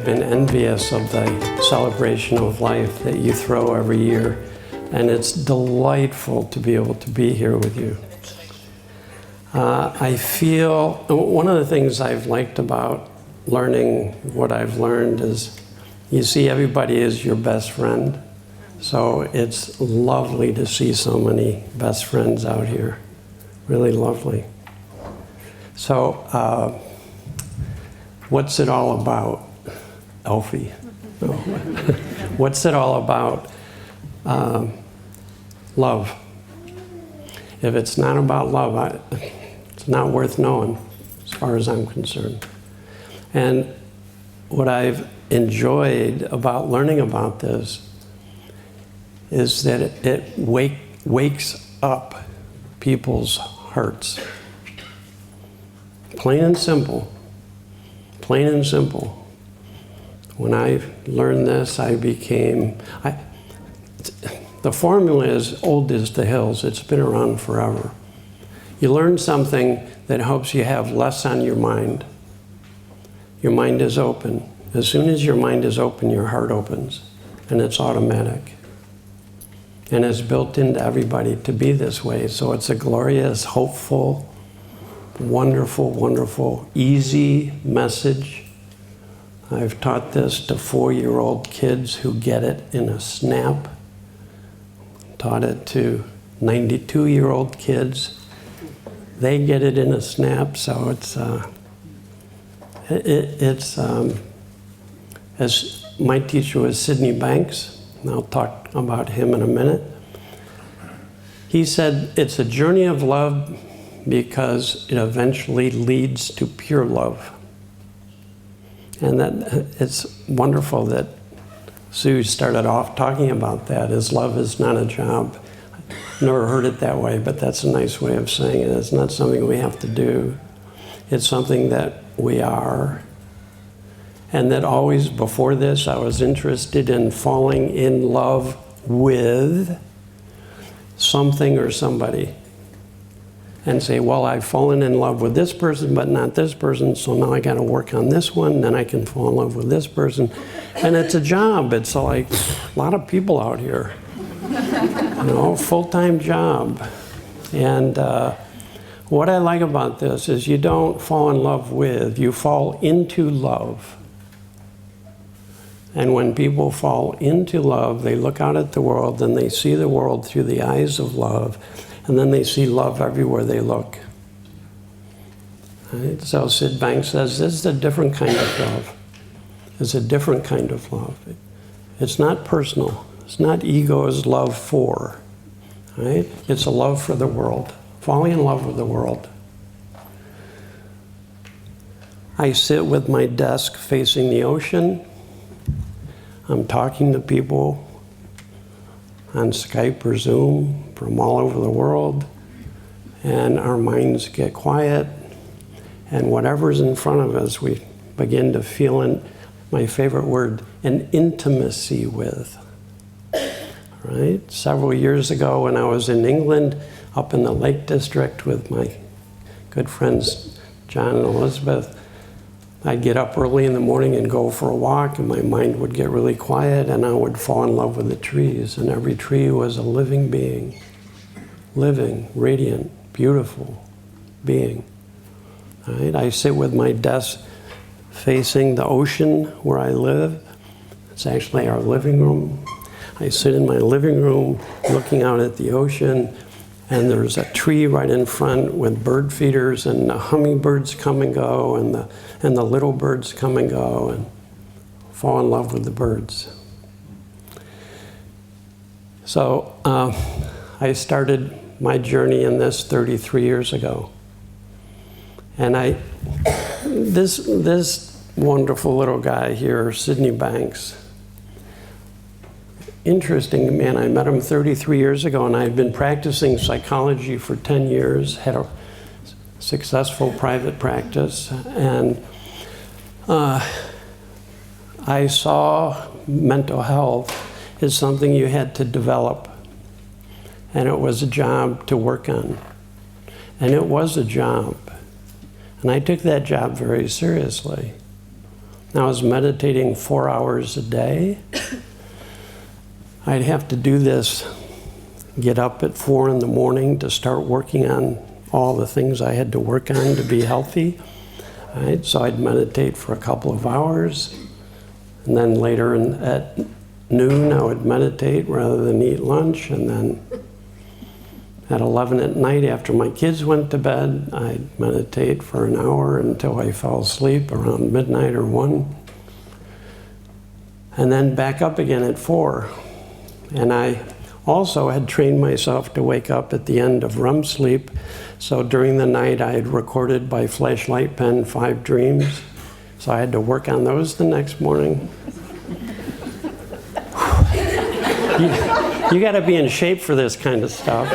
I've been envious of the celebration of life that you throw every year, and it's delightful to be able to be here with you. I feel, one of the things I've liked about learning what I've learned is, you see, everybody is your best friend. So it's lovely to see so many best friends out here. Really lovely. So, what's it all about, Elfie? No. What's it all about? Love. If it's not about love, it's not worth knowing, as far as I'm concerned. And what I've enjoyed about learning about this is that it wakes up people's hearts. Plain and simple. Plain and simple. When I learned this, the formula is old as the hills. It's been around forever. You learn something that helps you have less on your mind. Your mind is open. As soon as your mind is open, your heart opens, and it's automatic. And it's built into everybody to be this way. So it's a glorious, hopeful, wonderful, wonderful, easy message. I've taught this to 4-year-old kids who get it in a snap. Taught it to 92-year-old kids. They get it in a snap, so it's as my teacher was Sydney Banks, and I'll talk about him in a minute. He said it's a journey of love because it eventually leads to pure love. And that it's wonderful that Sue started off talking about that, as love is not a job. Never heard it that way, but that's a nice way of saying it. It's not something we have to do. It's something that we are. And that always before this, I was interested in falling in love with something or somebody. And say, well, I've fallen in love with this person, but not this person, so now I got to work on this one, then I can fall in love with this person. And it's a job. It's like a lot of people out here. You know, full-time job. And what I like about this is you don't fall in love with, you fall into love. And when people fall into love, they look out at the world and they see the world through the eyes of love, and then they see love everywhere they look. Right? So Sid Banks says this is a different kind of love. It's a different kind of love. It's not personal. It's not ego's love for. Right? It's a love for the world. Falling in love with the world. I sit with my desk facing the ocean. I'm talking to people on Skype or Zoom from all over the world, and our minds get quiet, and whatever's in front of us, we begin to feel, my favorite word, an intimacy with. Right? Several years ago when I was in England, up in the Lake District with my good friends John and Elizabeth, I'd get up early in the morning and go for a walk, and my mind would get really quiet, and I would fall in love with the trees, and every tree was a living being. Living, radiant, beautiful being. Right? I sit with my desk facing the ocean where I live. It's actually our living room. I sit in my living room looking out at the ocean, and there's a tree right in front with bird feeders, and the hummingbirds come and go, and the little birds come and go, and fall in love with the birds. So I started my journey in this 33 years ago. And this wonderful little guy here, Sydney Banks, interesting man. I met him 33 years ago, and I had been practicing psychology for 10 years, had a successful private practice, and I saw mental health as something you had to develop, and it was a job to work on. And it was a job. And I took that job very seriously. I was meditating 4 hours a day. I'd have to do this, get up at 4 in the morning to start working on all the things I had to work on to be healthy. Right? So I'd meditate for a couple of hours, and then later at noon I would meditate rather than eat lunch, and then at 11 at night after my kids went to bed, I'd meditate for an hour until I fell asleep around midnight or 1, and then back up again at 4. And I also had trained myself to wake up at the end of REM sleep. So during the night I had recorded by flashlight pen 5 dreams. So I had to work on those the next morning. You got to be in shape for this kind of stuff.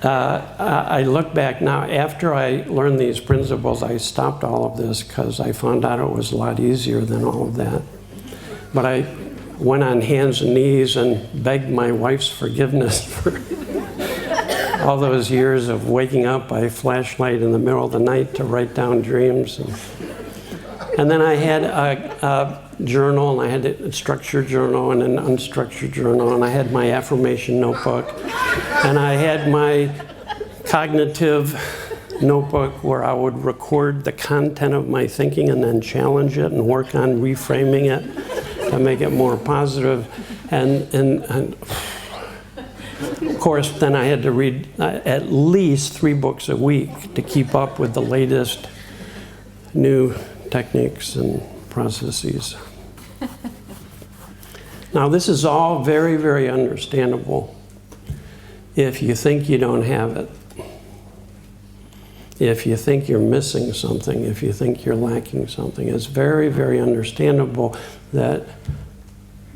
I look back now, after I learned these principles, I stopped all of this because I found out it was a lot easier than all of that. But I went on hands and knees and begged my wife's forgiveness for all those years of waking up by flashlight in the middle of the night to write down dreams. And then I had a journal, and I had a structured journal and an unstructured journal, and I had my affirmation notebook, and I had my cognitive notebook where I would record the content of my thinking and then challenge it and work on reframing it to make it more positive. And of course, then I had to read at least 3 books a week to keep up with the latest new techniques and processes. Now, this is all very, very understandable if you think you don't have it, if you think you're missing something, if you think you're lacking something. It's very, very understandable that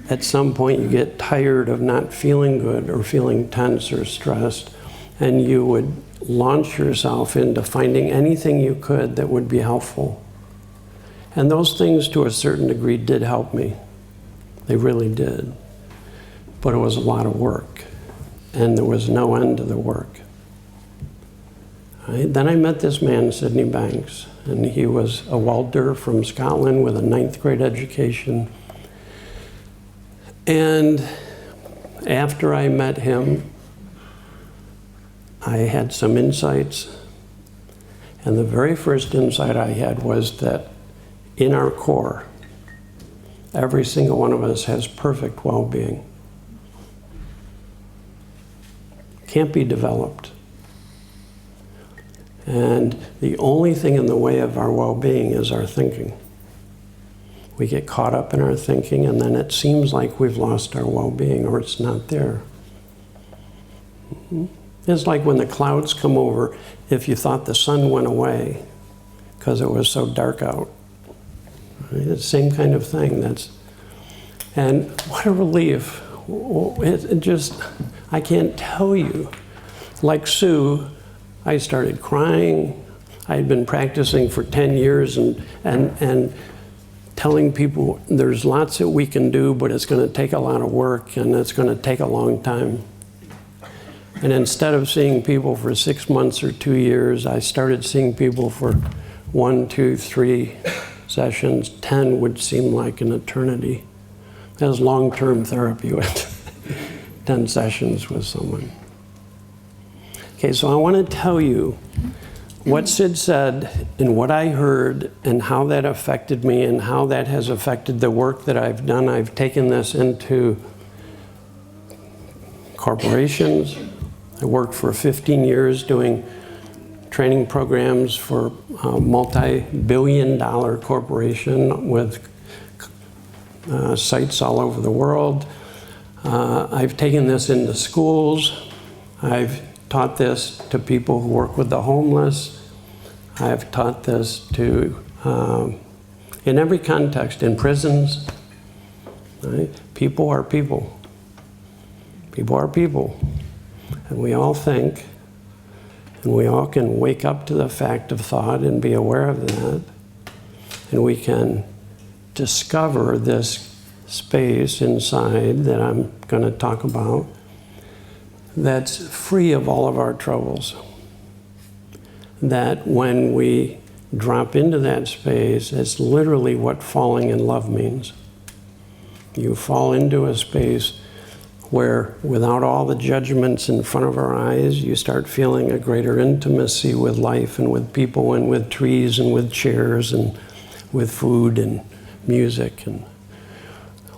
at some point you get tired of not feeling good or feeling tense or stressed, and you would launch yourself into finding anything you could that would be helpful. And those things, to a certain degree, did help me. They really did. But it was a lot of work, and there was no end to the work. Right? Then I met this man, Sydney Banks, and he was a welder from Scotland with a 9th grade education. And after I met him, I had some insights. And the very first insight I had was that in our core, every single one of us has perfect well-being. Can't be developed. And the only thing in the way of our well-being is our thinking. We get caught up in our thinking, and then it seems like we've lost our well-being or it's not there. It's like when the clouds come over, if you thought the sun went away because it was so dark out. Right? It's the same kind of thing. And what a relief. It just, I can't tell you. Like Sue, I started crying. I had been practicing for 10 years and telling people there's lots that we can do, but it's going to take a lot of work and it's going to take a long time. And instead of seeing people for 6 months or 2 years, I started seeing people for 1, 2, 3 sessions. 10 would seem like an eternity. That was long-term therapy with 10 sessions with someone. Okay, so I want to tell you what Sid said and what I heard and how that affected me and how that has affected the work that I've done. I've taken this into corporations. I worked for 15 years doing training programs for a multi-billion-dollar corporation with sites all over the world. I've taken this into schools. I've taught this to people who work with the homeless. I've taught this to, in every context, in prisons. Right? People are people. People are people. And we all think, and we all can wake up to the fact of thought and be aware of that. And we can discover this space inside that I'm going to talk about that's free of all of our troubles. That when we drop into that space, it's literally what falling in love means. You fall into a space where, without all the judgments in front of our eyes, you start feeling a greater intimacy with life and with people and with trees and with chairs and with food and music. And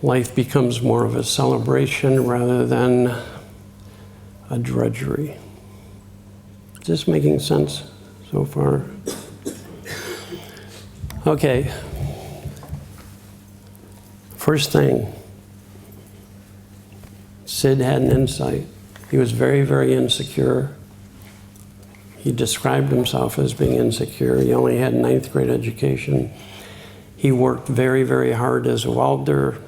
life becomes more of a celebration rather than a drudgery. Is this making sense so far? Okay. First thing, Sid had an insight. He was very, very insecure. He described himself as being insecure. He only had a 9th grade education. He worked very, very hard as a welder.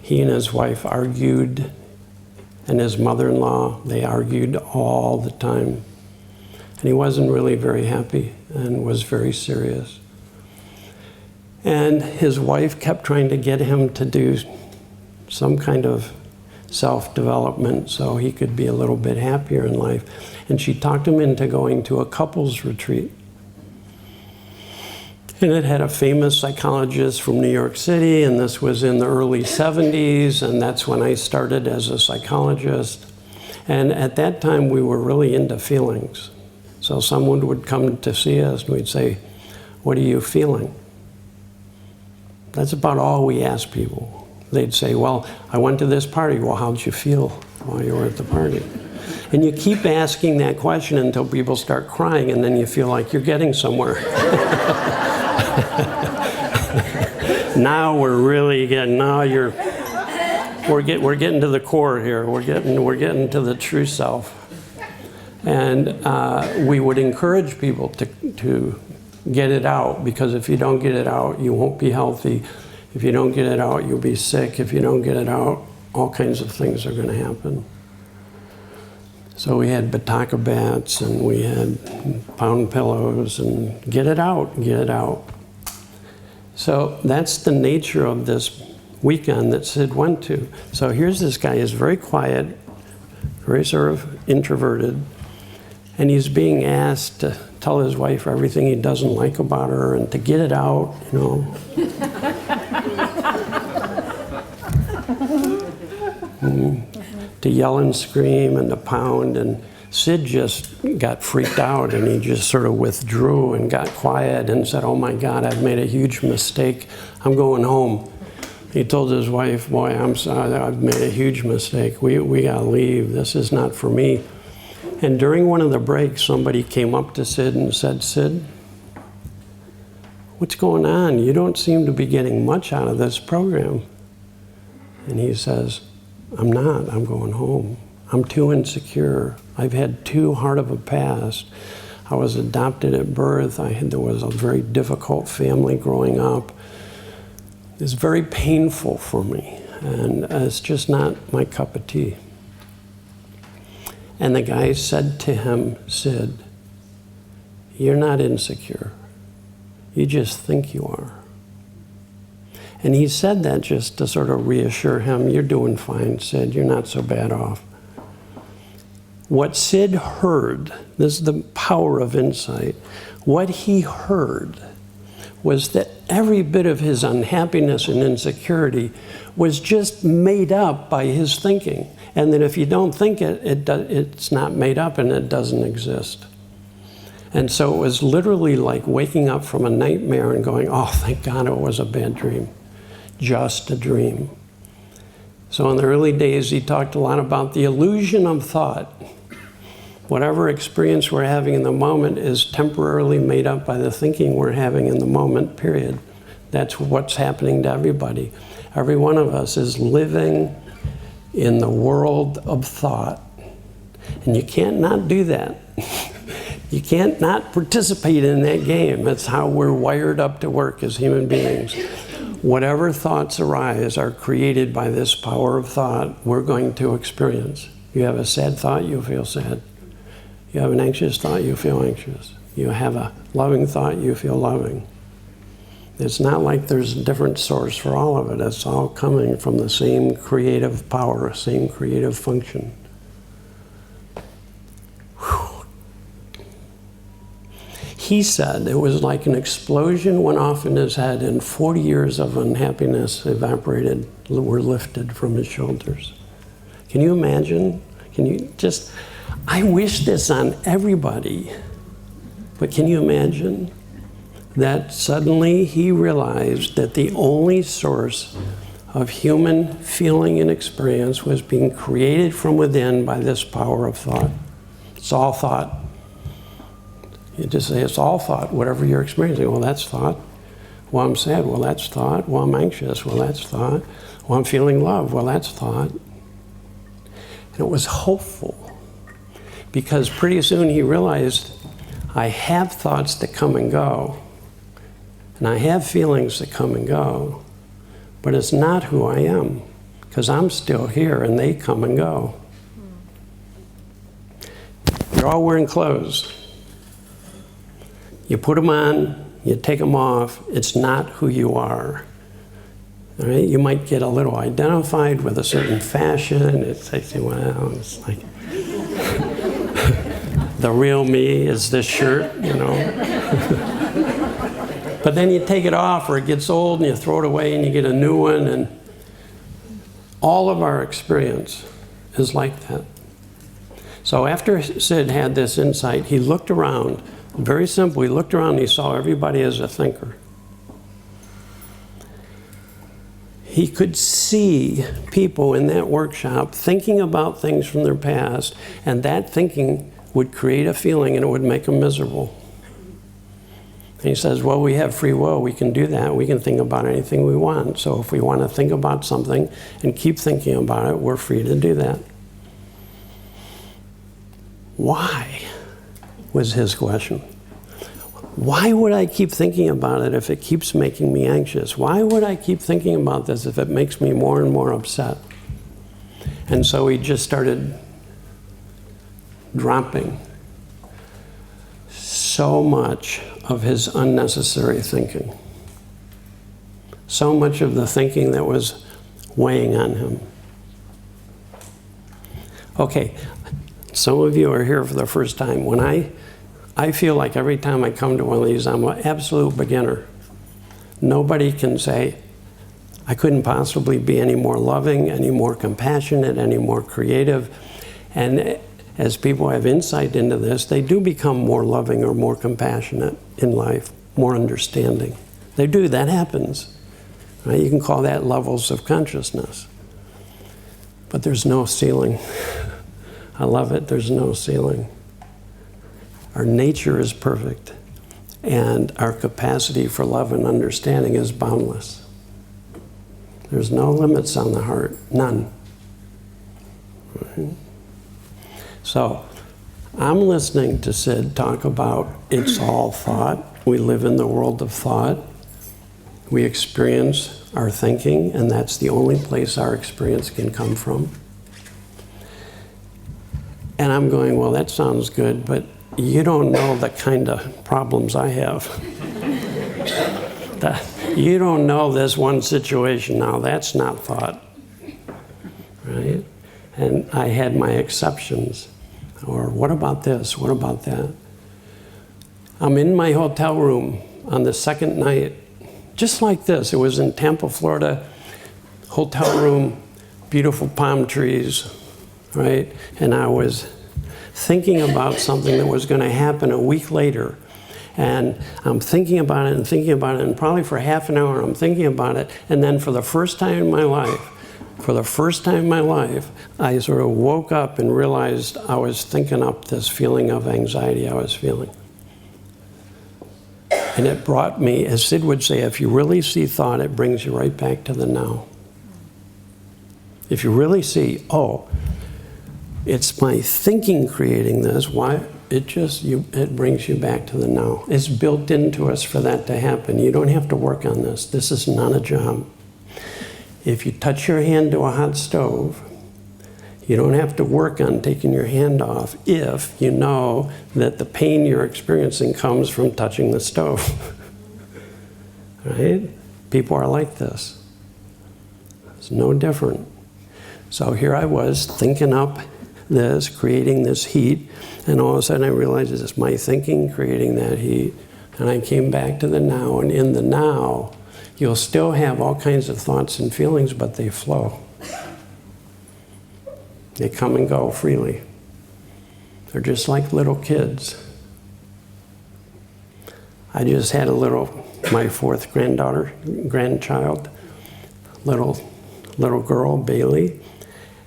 He and his wife argued, and his mother-in-law, they argued all the time. And he wasn't really very happy and was very serious. And his wife kept trying to get him to do some kind of self-development so he could be a little bit happier in life. And she talked him into going to a couples retreat. And it had a famous psychologist from New York City, and this was in the early 70s, and that's when I started as a psychologist. And at that time, we were really into feelings. So someone would come to see us, and we'd say, "What are you feeling?" That's about all we asked people. They'd say, "Well, I went to this party." "Well, how'd you feel while you were at the party?" And you keep asking that question until people start crying, and then you feel like you're getting somewhere. Now we're really getting, we're getting to the core here. We're getting to the true self. And we would encourage people to get it out, because if you don't get it out, you won't be healthy. If you don't get it out, you'll be sick. If you don't get it out, all kinds of things are going to happen. So we had Bataka bats, and we had pound pillows, and get it out, get it out. So that's the nature of this weekend that Sid went to. So here's this guy, he's very quiet, very sort of introverted, and he's being asked to tell his wife everything he doesn't like about her and to get it out, you know. To yell and scream and to pound, and Sid just got freaked out, and he just sort of withdrew and got quiet and said, "Oh my God, I've made a huge mistake. I'm going home." He told his wife, "Boy, I'm sorry, I've made a huge mistake. We gotta leave. This is not for me." And during one of the breaks, somebody came up to Sid and said, "Sid, what's going on? You don't seem to be getting much out of this program." And he says, "I'm not. I'm going home. I'm too insecure. I've had too hard of a past. I was adopted at birth. There was a very difficult family growing up. It's very painful for me, and it's just not my cup of tea." And the guy said to him, "Sid, you're not insecure. You just think you are." And he said that just to sort of reassure him, "You're doing fine, Sid. You're not so bad off." What Sid heard, this is the power of insight, what he heard was that every bit of his unhappiness and insecurity was just made up by his thinking. And that if you don't think it, it's not made up and it doesn't exist. And so it was literally like waking up from a nightmare and going, "Oh, thank God it was a bad dream. Just a dream." So in the early days, he talked a lot about the illusion of thought. Whatever experience we're having in the moment is temporarily made up by the thinking we're having in the moment, period. That's what's happening to everybody. Every one of us is living in the world of thought. And you can't not do that. You can't not participate in that game. That's how we're wired up to work as human beings. Whatever thoughts arise are created by this power of thought we're going to experience. You have a sad thought, you feel sad. You have an anxious thought, you feel anxious. You have a loving thought, you feel loving. It's not like there's a different source for all of it. It's all coming from the same creative power, same creative function. He said it was like an explosion went off in his head and 40 years of unhappiness evaporated, were lifted from his shoulders. Can you imagine? Can you just, I wish this on everybody, but can you imagine that suddenly he realized that the only source of human feeling and experience was being created from within by this power of thought. It's all thought. You just say it's all thought, whatever you're experiencing. Well, that's thought. Well, I'm sad. Well, that's thought. Well, I'm anxious. Well, that's thought. Well, I'm feeling love. Well, that's thought. And it was hopeful because pretty soon he realized I have thoughts that come and go, and I have feelings that come and go, but it's not who I am because I'm still here and they come and go. You're all wearing clothes. You put them on, you take them off, it's not who you are. All right? You might get a little identified with a certain fashion. It's like, well, it's like, the real me is this shirt, you know. But then you take it off or it gets old and you throw it away and you get a new one, and all of our experience is like that. So after Sid had this insight, he looked around. Very simple, he looked around and he saw everybody as a thinker. He could see people in that workshop thinking about things from their past, and that thinking would create a feeling and it would make them miserable. And he says, well, we have free will, we can do that, we can think about anything we want. So if we want to think about something and keep thinking about it, we're free to do that. Why? Was his question. Why would I keep thinking about it if it keeps making me anxious? Why would I keep thinking about this if it makes me more and more upset? And so he just started dropping so much of his unnecessary thinking. So much of the thinking that was weighing on him. Okay, some of you are here for the first time. When I feel like every time I come to one of these, I'm an absolute beginner. Nobody can say, I couldn't possibly be any more loving, any more compassionate, any more creative. And as people have insight into this, they do become more loving or more compassionate in life, more understanding. They do, that happens. Right? You can call that levels of consciousness. But there's no ceiling. I love it, there's no ceiling. Our nature is perfect, and our capacity for love and understanding is boundless. There's no limits on the heart, none. Right? So, I'm listening to Sid talk about it's all thought. We live in the world of thought. We experience our thinking, and that's the only place our experience can come from. And I'm going, well, that sounds good, but you don't know the kind of problems I have. You don't know this one situation now. That's not thought, right? And I had my exceptions. Or what about this? What about that? I'm in my hotel room on the second night, just like this. It was in Tampa, Florida, hotel room, beautiful palm trees, right? And I was thinking about something that was going to happen a week later. And I'm thinking about it and thinking about it, and probably for half an hour I'm thinking about it. And then for the first time in my life, I sort of woke up and realized I was thinking up this feeling of anxiety I was feeling. And it brought me, as Sid would say, if you really see thought, it brings you right back to the now. If you really see, oh, it's my thinking creating this, why? It brings you back to the now. It's built into us for that to happen. You don't have to work on this. This is not a job. If you touch your hand to a hot stove, you don't have to work on taking your hand off if you know that the pain you're experiencing comes from touching the stove. Right? People are like this. It's no different. So here I was thinking up this, creating this heat, and all of a sudden I realized it's my thinking creating that heat. And I came back to the now, and in the now, you'll still have all kinds of thoughts and feelings, but they flow. They come and go freely. They're just like little kids. I just had my fourth grandchild, little girl, Bailey,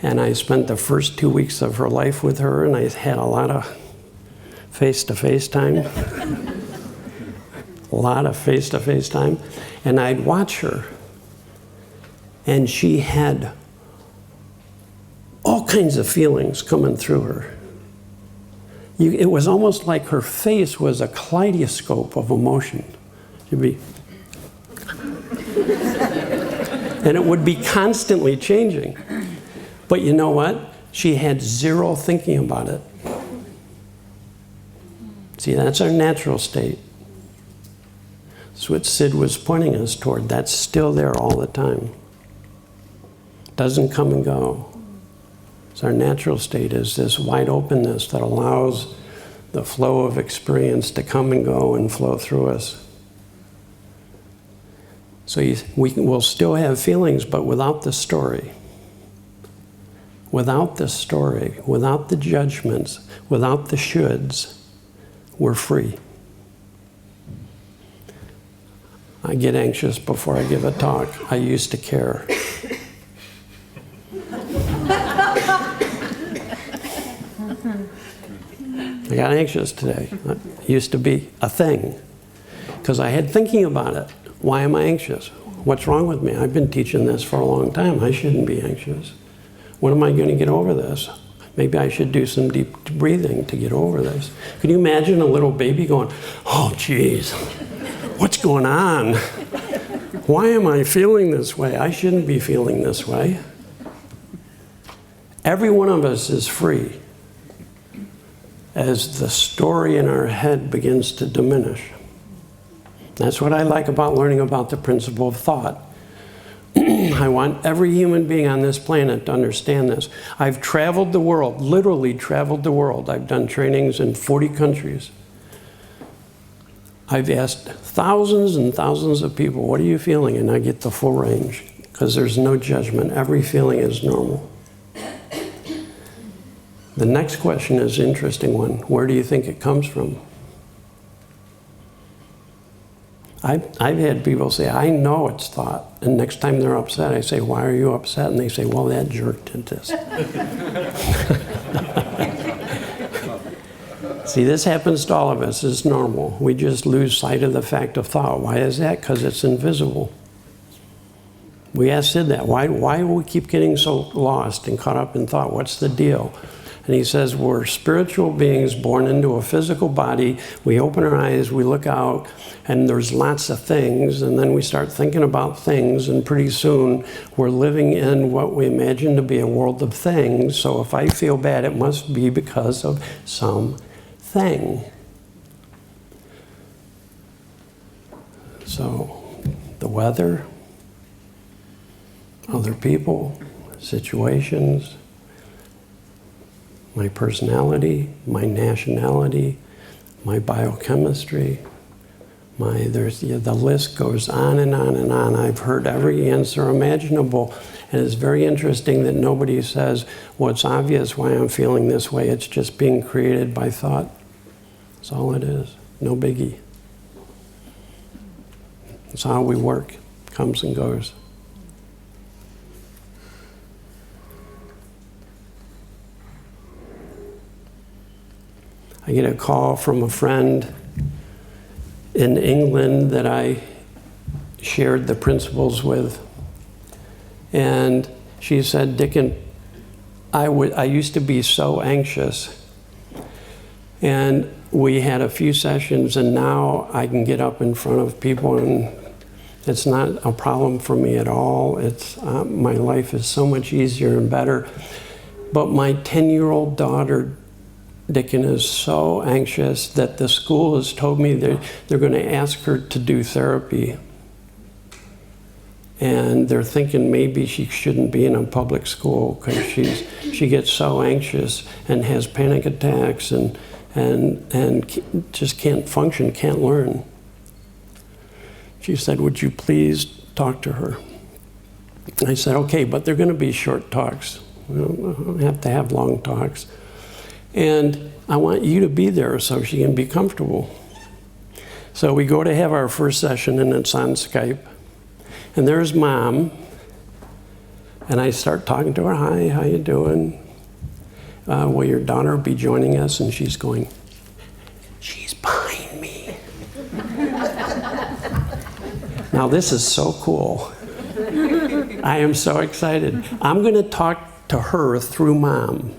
and I spent the first 2 weeks of her life with her, and I had a lot of face-to-face time. A lot of face-to-face time. And I'd watch her, and she had all kinds of feelings coming through her. It was almost like her face was a kaleidoscope of emotion. It'd be, and it would be constantly changing. But you know what? She had zero thinking about it. See, that's our natural state. That's what Sid was pointing us toward. That's still there all the time. Doesn't come and go. So our natural state is this wide openness that allows the flow of experience to come and go and flow through us. So we'll still have feelings, but without the story. Without the story, without the judgments, without the shoulds, we're free. I get anxious before I give a talk. I used to care. I got anxious today. It used to be a thing because I had thinking about it. Why am I anxious? What's wrong with me? I've been teaching this for a long time. I shouldn't be anxious. When am I going to get over this? Maybe I should do some deep breathing to get over this. Can you imagine a little baby going, oh, geez, what's going on? Why am I feeling this way? I shouldn't be feeling this way. Every one of us is free as the story in our head begins to diminish. That's what I like about learning about the principle of thought. I want every human being on this planet to understand this. I've traveled the world, literally traveled the world. I've done trainings in 40 countries. I've asked thousands and thousands of people, what are you feeling? And I get the full range, because there's no judgment. Every feeling is normal. The next question is an interesting one. Where do you think it comes from? I've had people say, I know it's thought. And next time they're upset, I say, why are you upset? And they say, well, that jerk did this. See, this happens to all of us. It's normal. We just lose sight of the fact of thought. Why is that? Because it's invisible. We asked Sid that. Why do we keep getting so lost and caught up in thought? What's the deal? And he says, we're spiritual beings born into a physical body. We open our eyes, we look out, and there's lots of things, and then we start thinking about things, and pretty soon we're living in what we imagine to be a world of things. So if I feel bad, it must be because of something. So the weather, other people, situations, my personality, my nationality, my biochemistry, the list goes on and on and on. I've heard every answer imaginable, and it's very interesting that nobody says, well, it's obvious why I'm feeling this way. It's just being created by thought. That's all it is. No biggie. That's how we work. Comes and goes. I get a call from a friend in England that I shared the principles with. And she said, Dicken, I used to be so anxious. And we had a few sessions, and now I can get up in front of people, and it's not a problem for me at all. My life is so much easier and better. But my 10-year-old daughter, Dicken, is so anxious that the school has told me they're going to ask her to do therapy. and they're thinking maybe she shouldn't be in a public school because she gets so anxious and has panic attacks and just can't function, can't learn. She said, would you please talk to her? I said, okay, but they're going to be short talks. We don't have to have long talks. And I want you to be there so she can be comfortable. So we go to have our first session, and it's on Skype. And there's Mom. And I start talking to her. Hi, how you doing? Will your daughter be joining us? And she's going, she's behind me. Now this is so cool. I am so excited. I'm going to talk to her through Mom.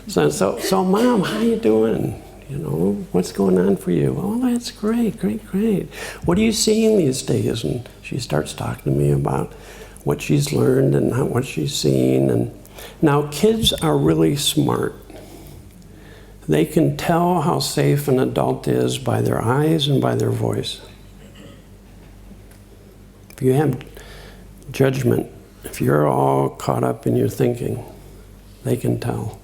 So Mom, how you doing? You know, what's going on for you? Oh, that's great, great, great. What are you seeing these days? And she starts talking to me about what she's learned and what she's seen. And now kids are really smart. They can tell how safe an adult is by their eyes and by their voice. If you have judgment, if you're all caught up in your thinking, they can tell.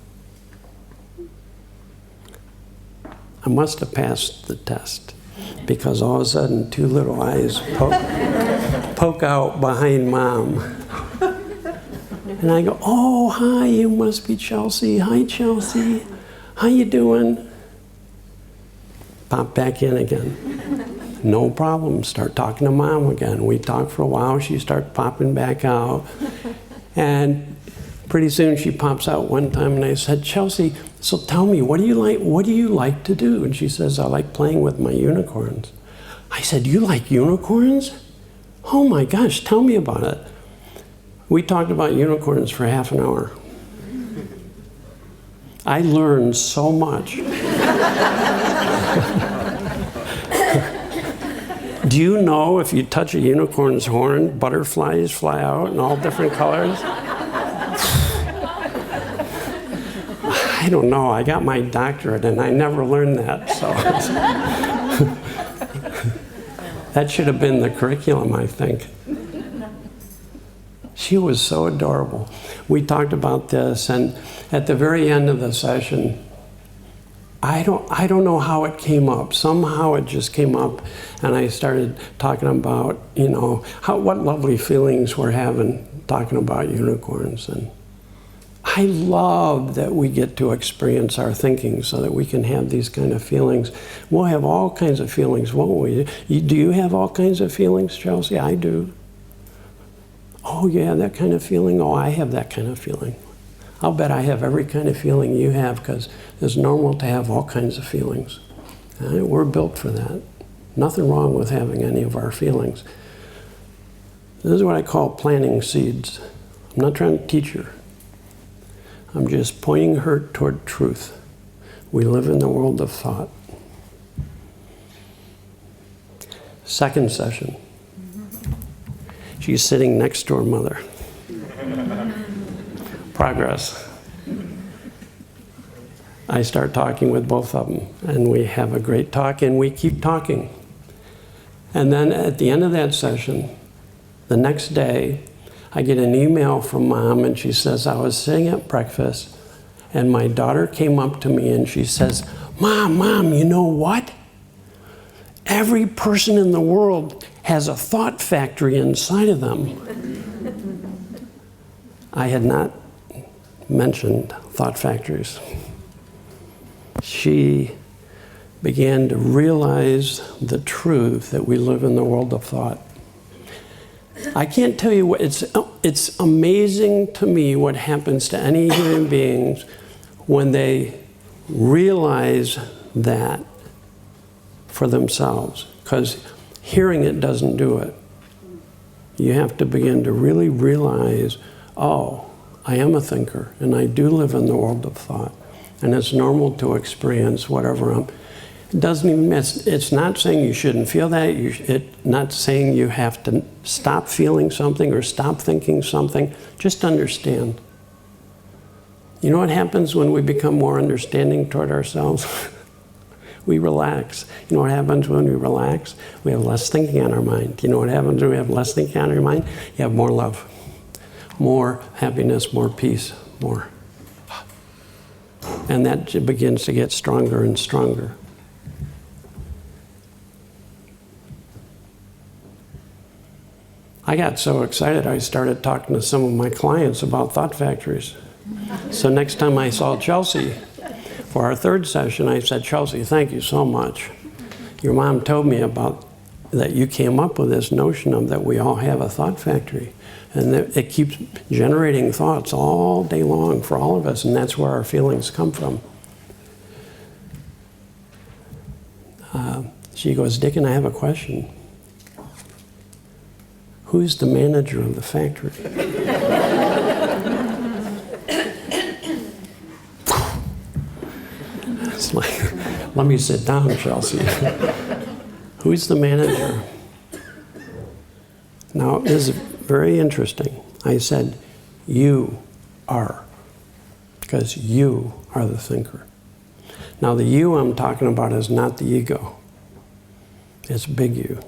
I must have passed the test because all of a sudden 2 little eyes poke out behind Mom. And I go, oh, hi, you must be Chelsea. Hi, Chelsea. How you doing? Pop back in again. No problem. Start talking to Mom again. We talk for a while. She starts popping back out. And pretty soon she pops out one time, and I said, Chelsea, so tell me, what do you like to do? And she says, I like playing with my unicorns. I said, you like unicorns? Oh my gosh, tell me about it. We talked about unicorns for half an hour. I learned so much. Do you know if you touch a unicorn's horn, butterflies fly out in all different colors? I don't know. I got my doctorate and I never learned that. So that should have been the curriculum, I think. She was so adorable. We talked about this, and at the very end of the session, I don't know how it came up. Somehow it just came up, and I started talking about, you know, what lovely feelings we're having talking about unicorns. And I love that we get to experience our thinking so that we can have these kind of feelings. We'll have all kinds of feelings, won't we? Do you have all kinds of feelings, Chelsea? I do. Oh, you have that kind of feeling? Oh, I have that kind of feeling. I'll bet I have every kind of feeling you have, because it's normal to have all kinds of feelings. We're built for that. Nothing wrong with having any of our feelings. This is what I call planting seeds. I'm not trying to teach her. I'm just pointing her toward truth. We live in the world of thought. Second session. She's sitting next to her mother. Progress. I start talking with both of them, and we have a great talk, and we keep talking. And then at the end of that session, the next day, I get an email from Mom, and she says, I was sitting at breakfast, and my daughter came up to me, and she says, Mom, you know what? Every person in the world has a thought factory inside of them. I had not mentioned thought factories. She began to realize the truth that we live in the world of thought. I can't tell you what, it's amazing to me what happens to any human beings when they realize that for themselves, because hearing it doesn't do it. You have to begin to really realize, oh, I am a thinker, and I do live in the world of thought, and it's normal to experience whatever it doesn't even, it's not saying you shouldn't feel that, it's not saying you have to stop feeling something or stop thinking something, just understand. You know what happens when we become more understanding toward ourselves? We relax. You know what happens when we relax? We have less thinking on our mind. You know what happens when we have less thinking on our mind? You have more love, more happiness, more peace, more. And that begins to get stronger and stronger. I got so excited I started talking to some of my clients about thought factories. So next time I saw Chelsea for our third session, I said, Chelsea, thank you so much. Your mom told me about that you came up with this notion of that we all have a thought factory. And that it keeps generating thoughts all day long for all of us, and that's where our feelings come from. She goes, Dicken, I have a question. Who's the manager of the factory? It's like, let me sit down, Chelsea. Who's the manager? Now, this is very interesting. I said, you are, because you are the thinker. Now, the you I'm talking about is not the ego. It's big you.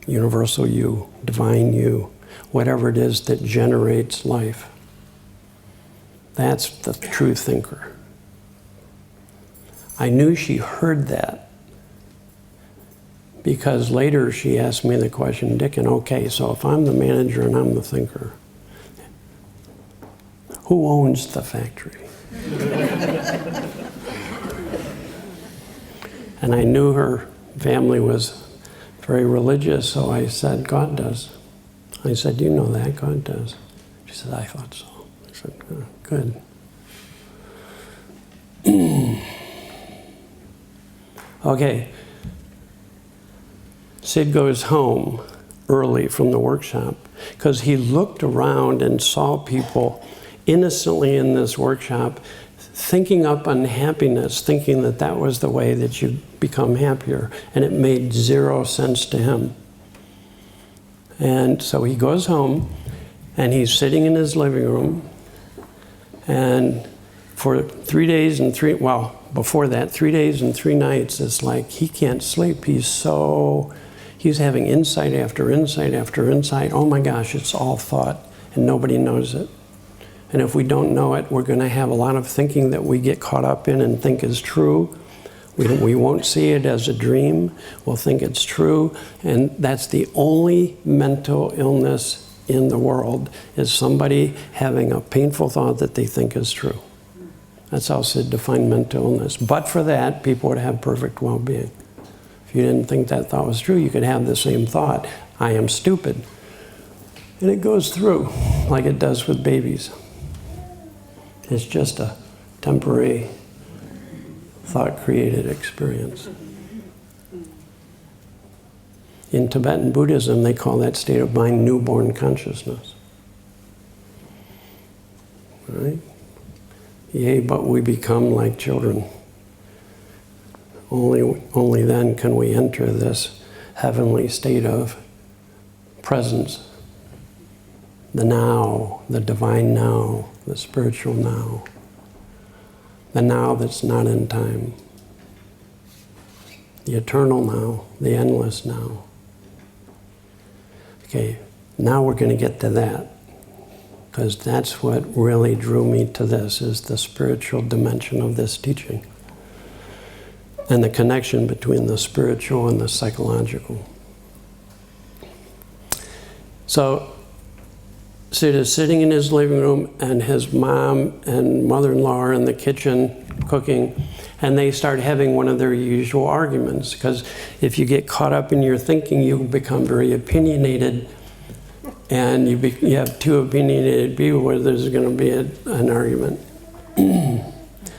Universal you, divine you, whatever it is that generates life. That's the true thinker. I knew she heard that because later she asked me the question, Dicken, okay, so if I'm the manager and I'm the thinker, who owns the factory? And I knew her family was very religious, so I said, God does. I said, do you know that? God does. She said, I thought so. I said, oh, good. Okay. Sid goes home early from the workshop because he looked around and saw people innocently in this workshop thinking up unhappiness, thinking that that was the way that you become happier, and it made zero sense to him. And so he goes home, and he's sitting in his living room, and for 3 days and before that, 3 days and 3 nights, it's like he can't sleep. He's having insight after insight after insight. Oh my gosh, it's all thought, and nobody knows it. And if we don't know it, we're going to have a lot of thinking that we get caught up in and think is true. We won't see it as a dream. We'll think it's true. And that's the only mental illness in the world, is somebody having a painful thought that they think is true. That's how Sid defined mental illness. But for that, people would have perfect well-being. If you didn't think that thought was true, you could have the same thought, I am stupid. And it goes through like it does with babies. It's just a temporary thought-created experience. In Tibetan Buddhism, they call that state of mind newborn consciousness. Right? Yea, but we become like children. Only then can we enter this heavenly state of presence. The now, the divine now, the spiritual now. The now that's not in time. The eternal now, the endless now. Okay, now we're going to get to that, because that's what really drew me to this, is the spiritual dimension of this teaching. And the connection between the spiritual and the psychological. So, Sid is sitting in his living room, and his mom and mother-in-law are in the kitchen cooking, and they start having one of their usual arguments, because if you get caught up in your thinking, you become very opinionated, and you have two opinionated people where there's going to be an argument.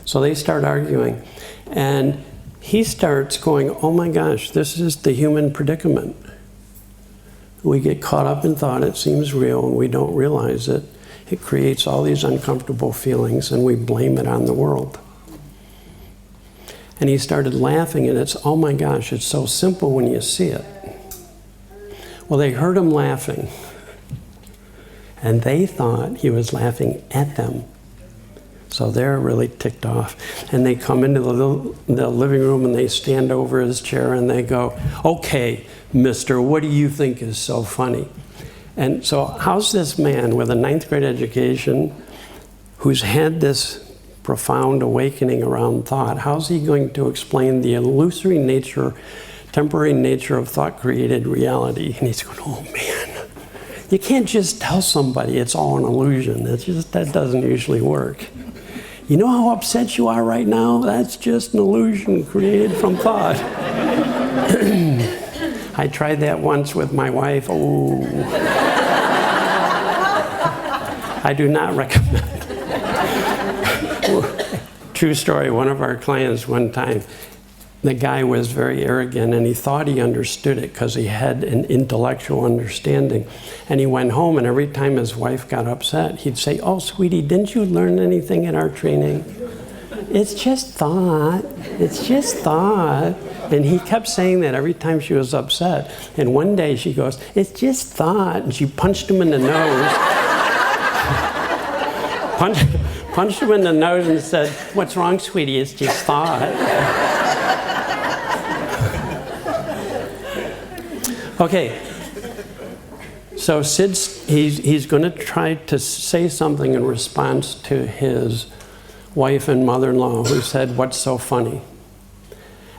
So they start arguing, and he starts going, oh my gosh, this is the human predicament. We get caught up in thought, it seems real, and we don't realize it. It creates all these uncomfortable feelings, and we blame it on the world. And he started laughing, and it's, oh my gosh, it's so simple when you see it. Well, they heard him laughing, and they thought he was laughing at them. So they're really ticked off. And they come into the living room and they stand over his chair and they go, "Okay, mister, what do you think is so funny?" And so how's this man with a 9th grade education who's had this profound awakening around thought, how's he going to explain the illusory nature, temporary nature of thought-created reality? And he's going, "Oh man, you can't just tell somebody it's all an illusion. That doesn't usually work. You know how upset you are right now? That's just an illusion created from thought." I tried that once with my wife. Oh. I do not recommend. True story, one of our clients one time, the guy was very arrogant and he thought he understood it because he had an intellectual understanding. And he went home and every time his wife got upset, he'd say, "Oh, sweetie, didn't you learn anything in our training? It's just thought. It's just thought." And he kept saying that every time she was upset. And one day she goes, "It's just thought." And she punched him in the nose. Punched him in the nose and said, "What's wrong, sweetie? It's just thought." Okay, so Sid's, he's going to try to say something in response to his wife and mother-in-law who said, "What's so funny?"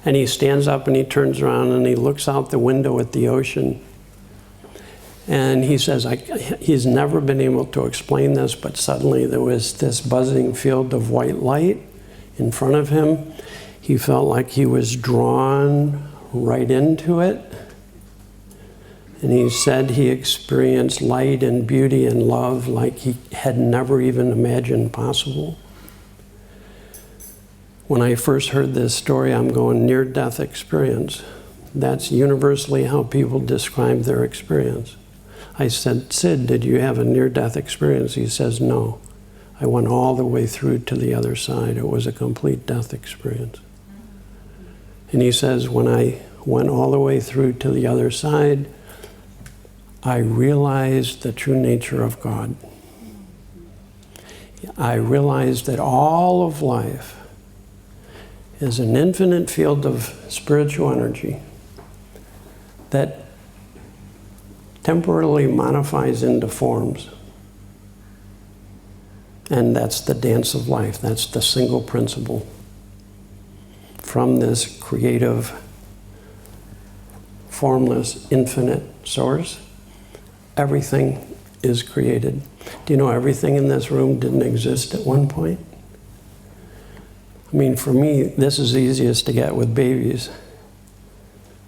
And he stands up and he turns around and he looks out the window at the ocean. And he says, he's never been able to explain this, but suddenly there was this buzzing field of white light in front of him. He felt like he was drawn right into it. And he said he experienced light and beauty and love like he had never even imagined possible. When I first heard this story, I'm going, near-death experience. That's universally how people describe their experience. I said, "Sid, did you have a near-death experience?" He says, "No. I went all the way through to the other side. It was a complete death experience." And he says, "When I went all the way through to the other side, I realized the true nature of God. I realized that all of life is an infinite field of spiritual energy that temporarily modifies into forms. And that's the dance of life. That's the single principle. From this creative, formless, infinite source, everything is created. Do you know everything in this room didn't exist at one point? I mean, for me, this is easiest to get with babies.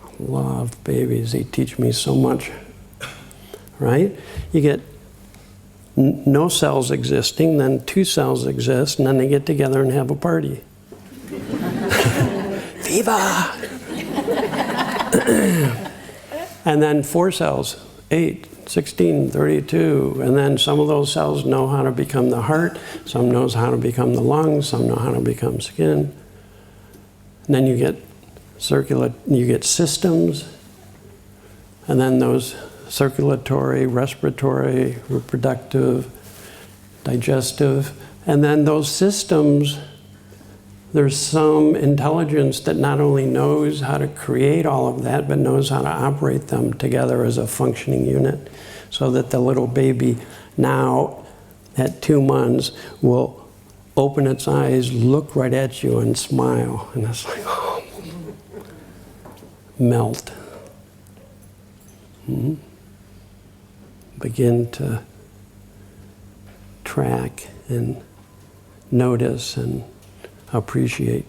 I love babies. They teach me so much. Right? You get no cells existing, then 2 cells exist, and then they get together and have a party. Viva! And then 4 cells, 8, 16, 32, and then some of those cells know how to become the heart, some knows how to become the lungs, some know how to become skin. And then you get systems, and then those circulatory, respiratory, reproductive, digestive, and then those systems, there's some intelligence that not only knows how to create all of that, but knows how to operate them together as a functioning unit, so that the little baby now at 2 months will open its eyes, look right at you and smile, and it's like, oh, melt. Mm-hmm. Begin to track and notice and appreciate.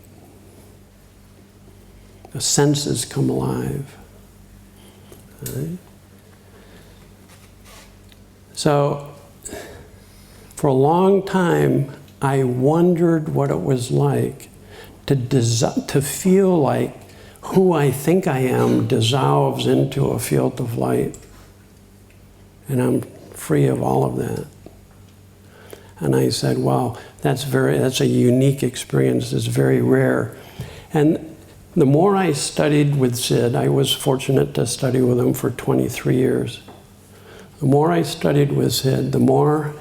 The senses come alive. Right? So, for a long time, I wondered what it was like to feel like who I think I am dissolves into a field of light. And I'm free of all of that. And I said, wow, that's a unique experience. It's very rare. And the more I studied with Sid, I was fortunate to study with him for 23 years. The more I studied with Sid, the more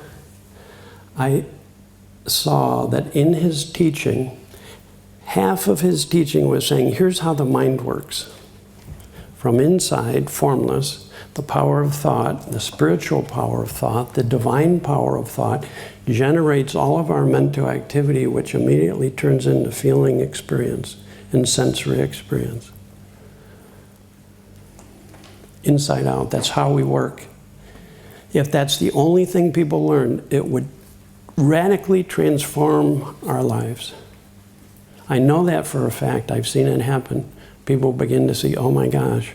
I saw that in his teaching, half of his teaching was saying, here's how the mind works. From inside, formless, the power of thought, the spiritual power of thought, the divine power of thought generates all of our mental activity, which immediately turns into feeling experience and sensory experience. Inside out, that's how we work. If that's the only thing people learn, it would radically transform our lives. I know that for a fact. I've seen it happen. People begin to see, oh my gosh,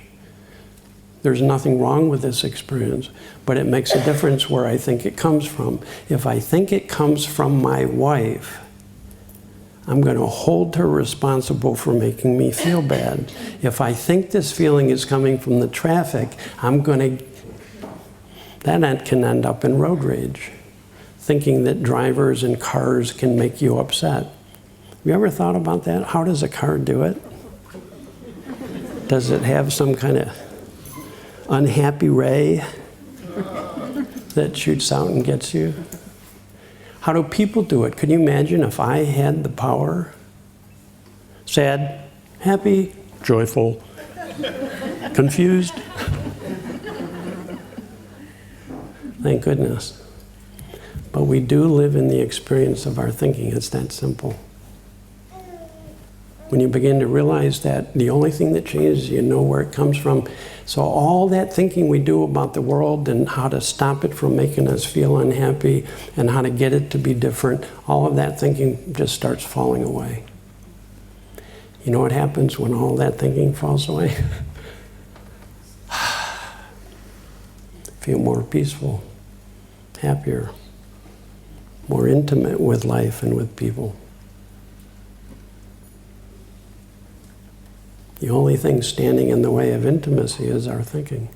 there's nothing wrong with this experience, but it makes a difference where I think it comes from. If I think it comes from my wife, I'm going to hold her responsible for making me feel bad. If I think this feeling is coming from the traffic, that can end up in road rage, thinking that drivers and cars can make you upset. Have you ever thought about that? How does a car do it? Does it have some kind of unhappy ray that shoots out and gets you? How do people do it? Could you imagine if I had the power? Sad, happy, joyful, confused? Thank goodness. But we do live in the experience of our thinking. It's that simple. When you begin to realize that the only thing that changes, you know where it comes from. So all that thinking we do about the world and how to stop it from making us feel unhappy and how to get it to be different, all of that thinking just starts falling away. You know what happens when all that thinking falls away? Feel more peaceful, happier, more intimate with life and with people. The only thing standing in the way of intimacy is our thinking.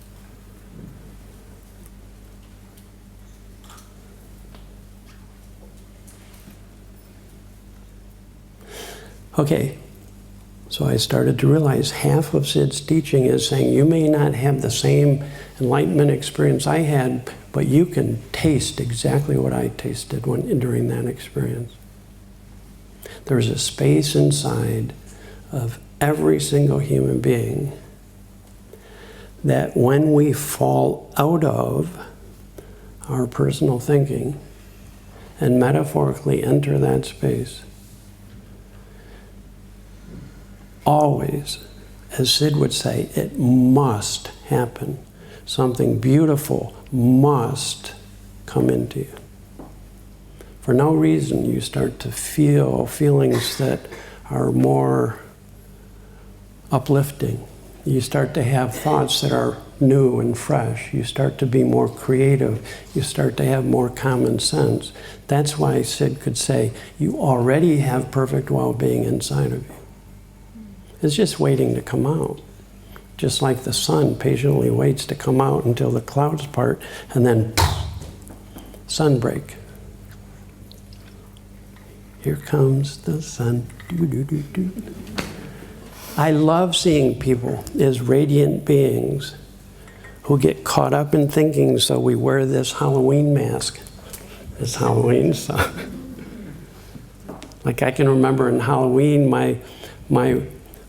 Okay, so I started to realize half of Sid's teaching is saying you may not have the same enlightenment experience I had, but you can taste exactly what I tasted during that experience. There's a space inside of every single human being that when we fall out of our personal thinking and metaphorically enter that space, always, as Sid would say, it must happen. Something beautiful must come into you. For no reason, you start to feel feelings that are more uplifting. You start to have thoughts that are new and fresh. You start to be more creative. You start to have more common sense. That's why Sid could say, you already have perfect well-being inside of you. It's just waiting to come out. Just like the sun patiently waits to come out until the clouds part, and then sunbreak. Here comes the sun. Doo, doo, doo, doo. I love seeing people as radiant beings who get caught up in thinking, so we wear this Halloween mask. It's Halloween, so. Like I can remember in Halloween, my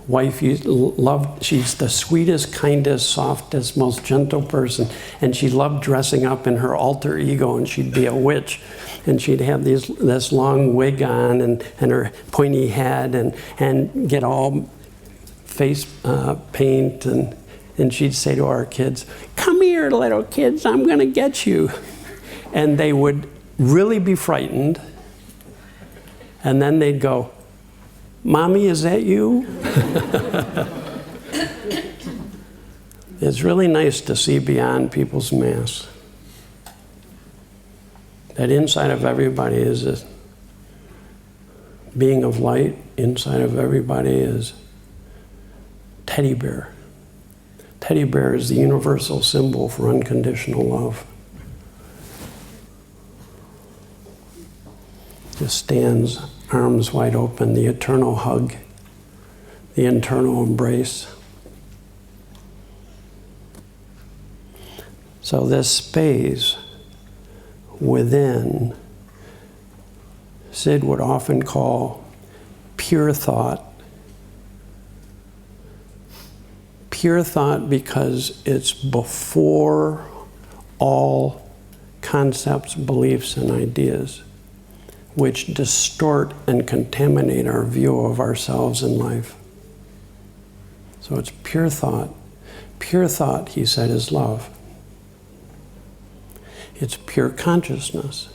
wife she's the sweetest, kindest, softest, most gentle person, and she loved dressing up in her alter ego, and she'd be a witch, and she'd have this long wig on and her pointy head and get all face paint, and she'd say to our kids, "Come here, little kids, I'm gonna get you." And they would really be frightened, and then they'd go, "Mommy, is that you?" It's really nice to see beyond people's masks. That inside of everybody is a being of light. Inside of everybody is teddy bear. Teddy bear is the universal symbol for unconditional love. Just stands arms wide open, the eternal hug, the internal embrace. So this space within Sid would often call pure thought. Pure thought because it's before all concepts, beliefs, and ideas, which distort and contaminate our view of ourselves in life. So it's pure thought. Pure thought, he said, is love. It's pure consciousness.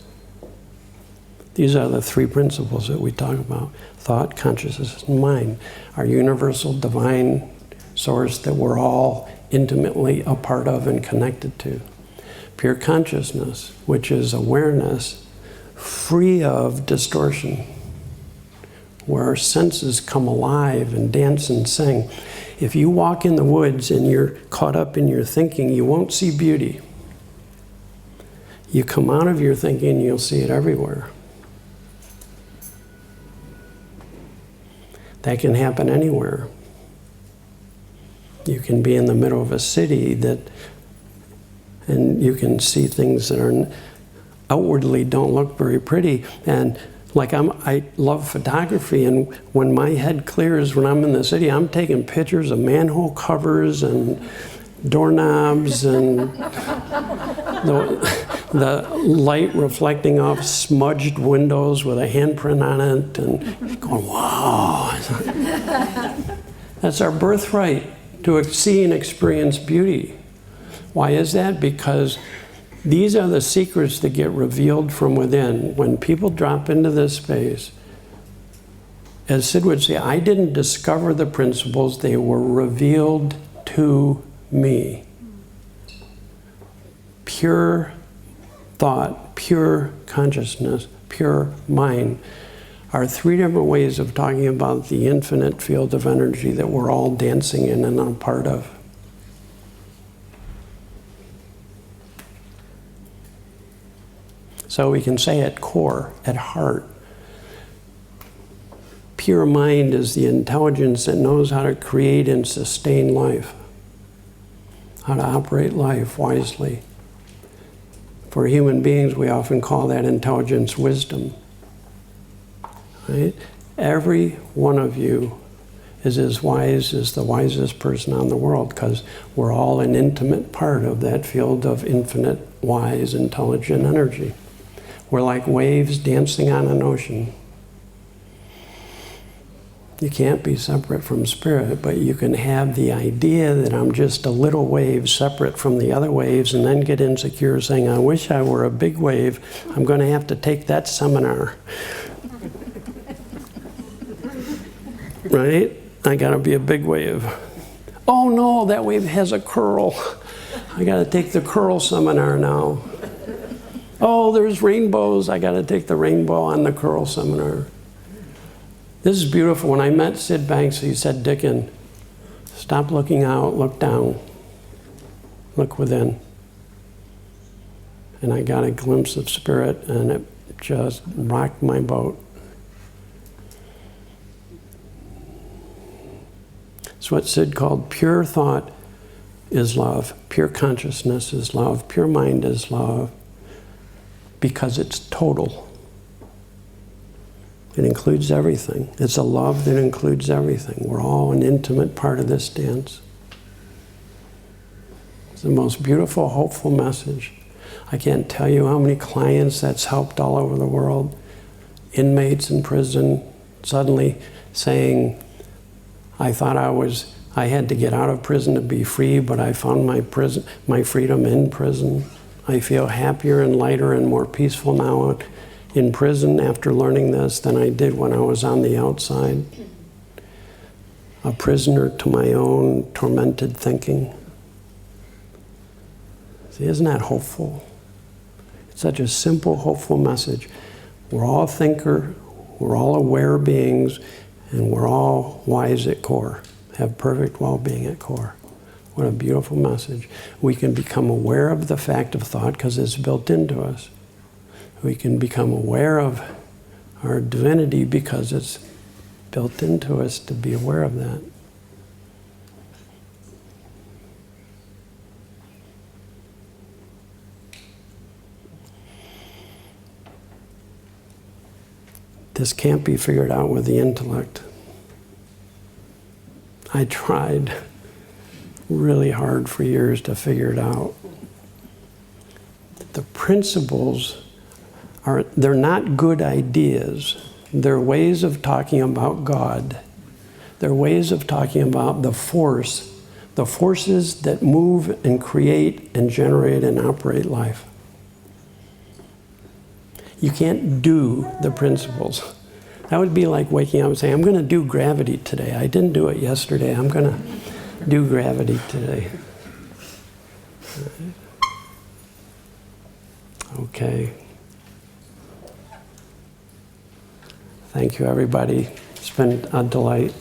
These are the three principles that we talk about: thought, consciousness, and mind. Our universal divine source that we're all intimately a part of and connected to. Pure consciousness, which is awareness free of distortion, where our senses come alive and dance and sing. If you walk in the woods and you're caught up in your thinking, you won't see beauty. You come out of your thinking, you'll see it everywhere. That can happen anywhere. You can be in the middle of a city and you can see things that are outwardly don't look very pretty. And like I love photography, and when my head clears when I'm in the city, I'm taking pictures of manhole covers and doorknobs and the light reflecting off smudged windows with a handprint on it, and going, wow. That's our birthright, to see and experience beauty. Why is that? Because these are the secrets that get revealed from within. When people drop into this space, as Sid would say, I didn't discover the principles, they were revealed to me. Pure thought, pure consciousness, pure mind are three different ways of talking about the infinite field of energy that we're all dancing in and are part of. So we can say at core, at heart, pure mind is the intelligence that knows how to create and sustain life, how to operate life wisely. For human beings, we often call that intelligence wisdom. Right? Every one of you is as wise as the wisest person on the world, because we're all an intimate part of that field of infinite, wise, intelligent energy. We're like waves dancing on an ocean. You can't be separate from spirit, but you can have the idea that I'm just a little wave separate from the other waves, and then get insecure saying, I wish I were a big wave. I'm going to have to take that seminar. Right? I got to be a big wave. Oh no, that wave has a curl. I got to take the curl seminar now. Oh, there's rainbows. I got to take the rainbow on the curl seminar. This is beautiful. When I met Sid Banks, he said, Dicken, stop looking out, look down. Look within. And I got a glimpse of spirit, and it just rocked my boat. It's what Sid called pure thought is love. Pure consciousness is love. Pure mind is love. Because it's total. It includes everything. It's a love that includes everything. We're all an intimate part of this dance. It's the most beautiful, hopeful message. I can't tell you how many clients that's helped all over the world. Inmates in prison suddenly saying, I thought I had to get out of prison to be free, but I found my freedom in prison. I feel happier and lighter and more peaceful now in prison after learning this than I did when I was on the outside. A prisoner to my own tormented thinking. See, isn't that hopeful? It's such a simple, hopeful message. We're all thinker, we're all aware beings, and we're all wise at core, have perfect well-being at core. What a beautiful message. We can become aware of the fact of thought because it's built into us. We can become aware of our divinity because it's built into us to be aware of that. this can't be figured out with the intellect. I tried really hard for years to figure it out. The principles they're not good ideas. They're ways of talking about God. They're ways of talking about the forces that move and create and generate and operate life. You can't do the principles. That would be like waking up and saying, I'm going to do gravity today. I didn't do it yesterday. I'm going to do gravity today. Okay. Thank you, everybody. It's been a delight.